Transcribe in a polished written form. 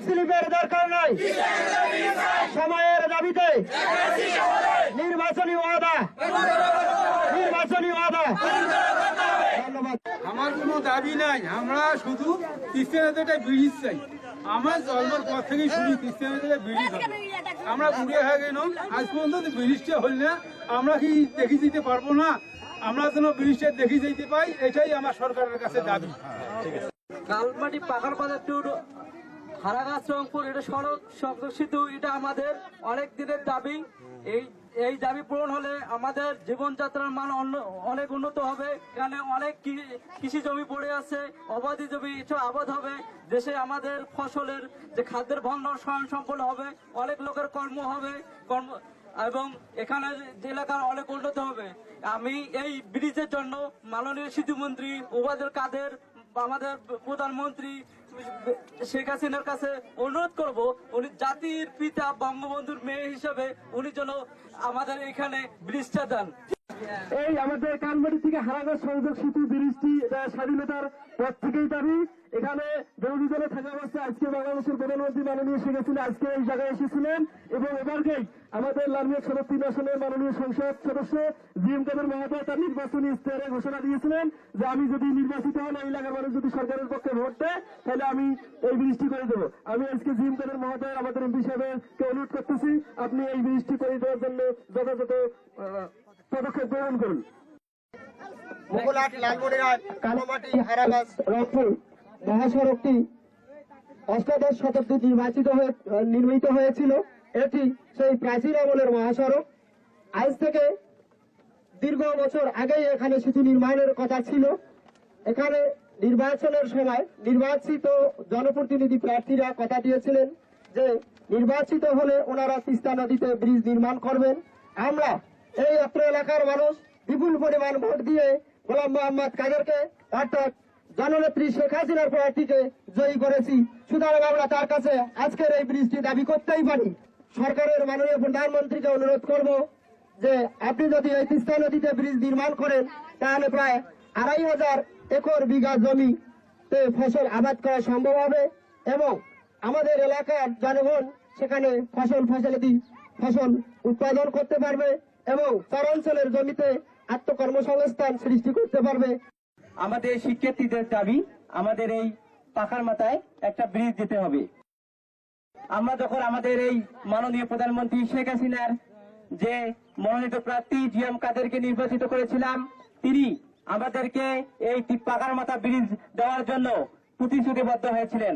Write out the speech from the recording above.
স্লিপের দরকার নাই, সময়ের দাবিতে নির্বাচনী ওয়াদা, নির্বাচনী ওয়াদা। ধন্যবাদ। আমার কোনো দাবি নাই, আমরা শুধু তিস্তা ব্রিজ চাই। আমার জন্মের পর থেকেই শুনি তিস্তা ব্রিজ হবে। আমরা বুড়ে হয়ে গেলাম, আজ পর্যন্ত ব্রিজটা হল না। আমরা কি দেখে যেতে পারবো না? আমরা যেন ব্রিজটা দেখে যেতে পাই, এটাই আমার সরকারের কাছে দাবি। কালমাটি পাখার বাজার টু হারাগাছ রংপুর, এটা সড়ক সেতু, এটা আমাদের অনেক দিনের দাবি। এই দাবি পূরণ হলে আমাদের জীবনযাত্রার মান অনেক উন্নত হবে। এখানে অনেক কৃষি জমি পড়ে আছে, অবাধি জমি, এসব আবাদ হবে। দেশে আমাদের ফসলের যে খাদ্যের ভান্ডার স্বয়ংসম্পূর্ণ হবে, অনেক লোকের কর্ম হবে, এবং এখানে এলাকার অনেক উন্নত হবে। আমি এই ব্রিজের জন্য মাননীয় সেতুমন্ত্রী ওবায়দুল কাদের, আমাদের প্রধানমন্ত্রী শেখ হাসিনার কাছে অনুরোধ করব, উনি জাতির পিতা বঙ্গবন্ধুর মেয়ে হিসেবে উনি যেন আমাদের এখানে ব্রিজটা দেন। এই আমাদের কানবাড়ি থেকে হারাগাছ সংযোগ সেতু ব্রিজটি স্বাধীনতার পর থেকেই দাবি। এখানে বিরোধী দলে থাকা অবস্থায় আজকে বাংলাদেশের প্রধানমন্ত্রী মাননীয় শেখ হাসিনা আজকে এই জায়গায় এসেছিলেন এবং এবারকেই আমাদের লালমিয়া 37 আসনের মাননীয় সংসদ সদস্য জিএম কাদের মহোদয় তার নির্বাচনী ইশতেহারে ঘোষণা দিয়েছিলেন যে আমি যদি নির্বাচিত হন, এই এলাকার মানুষ যদি সরকারের পক্ষে ভোট দেয়, তাহলে আমি এই ব্রিজটি করে দেবো। আমি আজকে জিএম কাদের মহোদয় আমাদের এমপি সাহেবকে অনুরোধ করতেছি, আপনি এই ব্রিজটি করে দেওয়ার জন্য যথাযথ পদক্ষেপ গ্রহণ করুন। মোগলহাট, লালমনিরহাট, কালোমাটি, হারাগাছ রংপুর মহাসড়কটি অষ্টাদশ শতাব্দী নির্মিত হয়েছিল। এটি সেই প্রাচীন আমলের মহাসড়ক। আজ থেকে দীর্ঘ বছর আগেই এখানে সেতু নির্মাণের কথা ছিল। এখানে নির্বাচনের সময় নির্বাচিত জনপ্রতিনিধি প্রার্থীরা কথা দিয়েছিলেন যে নির্বাচিত হলে ওনারা তিস্তা নদীতে ব্রিজ নির্মাণ করবেন। আমরা এই অত্র এলাকার মানুষ বিপুল পরিমাণ ভোট দিয়ে গোলাম মোহাম্মদ কাদেরকে অর্থাৎ জননেত্রী শেখ হাসিনার প্রার্থীকে জয়ী করেছি। সুতরাং আমরা তার কাছে আজকের এই ব্রিজটি দাবি করতেই পারি। সরকারের মাননীয় প্রধানমন্ত্রীকে অনুরোধ করব যে আপনি যদি এই তিস্তা নদীতে ব্রিজ নির্মাণ করেন, তাহলে প্রায় 2500 একর বিঘা জমিতে ফসল আবাদ করা সম্ভব হবে এবং আমাদের এলাকার জনগণ সেখানে ফসল উৎপাদন করতে পারবে এবং চরাঞ্চলের জমিতে আত্মকর্মসংস্থান সৃষ্টি করতে পারবে। আমাদের শিক্ষার্থীদের দাবি, আমাদের এই পাখার মাথায় একটা ব্রিজ দিতে হবে। আমরা যখন আমাদের এই মাননীয় প্রধানমন্ত্রী শেখ হাসিনার যে মনোনীত প্রার্থী জিএম কাদেরকে নির্বাচিত করেছিলাম, তিনি আমাদেরকে এই পাখার মাথা ব্রিজ দেওয়ার জন্য প্রতিশ্রুতিবদ্ধ হয়েছিলেন।